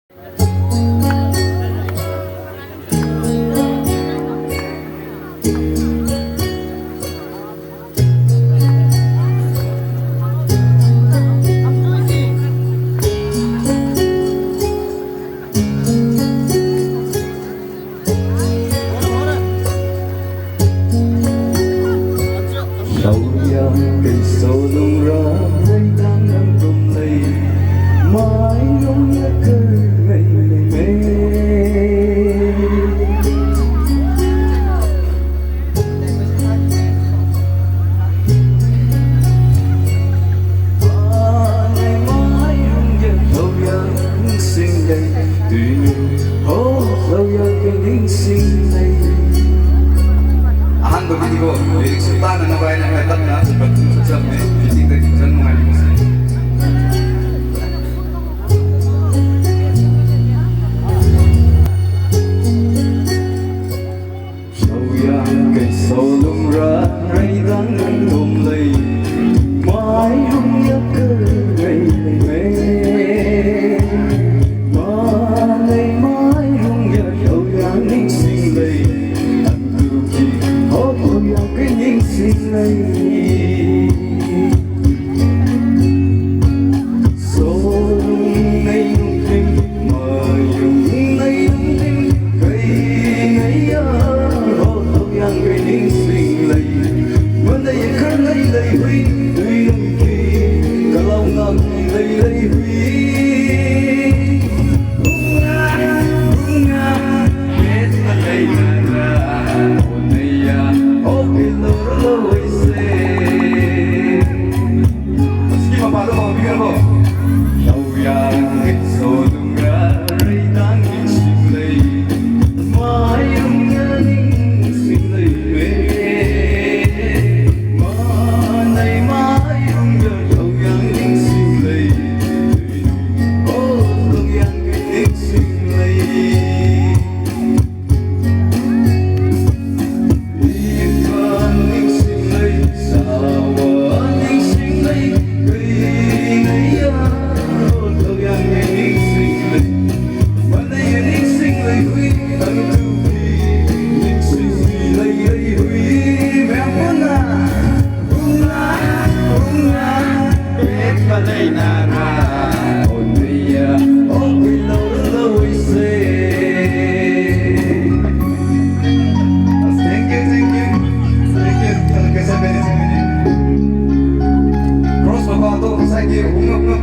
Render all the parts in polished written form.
Sầu yang cây sầu lung ra thấy đang nằm cùng này mãi ngóng nhớ cơ ngày ngày ngày mãi không dần sầu yang sinh đây tùy hô sầu yang cây đinh sinh đây Ahan begitu kok, lirik sultan dan apa yang hebat na seperti sejak ni, fisik dan jangan mengalih musik. Sầu yang cây sầu lung ra rây đắng nắng ôm lấy mãi không nhớ cơ ngày ngày mà ngày mãi không nhớ sầu yang ninh sinh đây cái những sinh này sâu này tình mà dùng này tình cây này họ tóc yang cái những sinh này bên đây khăn này đây huy tuy nông kỳ cả lòng ngầm đây đây huy biết bên đây là ôn này Meski mapalo mo, bigyan mo. sầu yang cây sầu lung ra rây đang ninh sinh đây mãi không nhớ ninh sinh đây mà này mãi không nhớ sầu yang ninh sinh đây ô sầu yang cây ninh sinh đây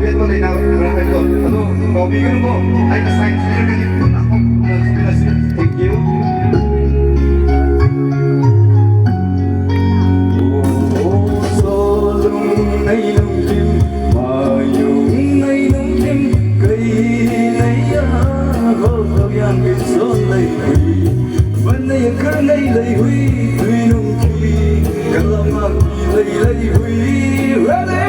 Biết có thể nào làm được có bí quyết không? Anh là xanh sẽ là những phương không là sự thank you. Gió lung này lung tim mà dùng này lung tim cây này có sầu yang cây sầu này huy bên đây khơi này lấy huy tuy nung kỳ cả lòng ngầm lấy huy ready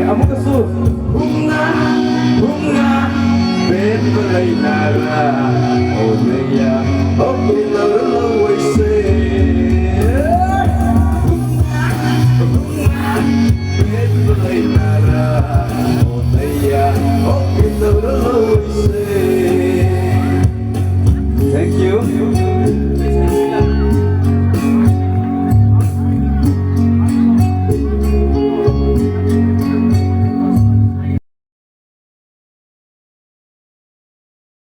Amo kasu bunga bet belai nara oneya opila lawai se bunga bet belai nara oneya opila lawai se. Thank you.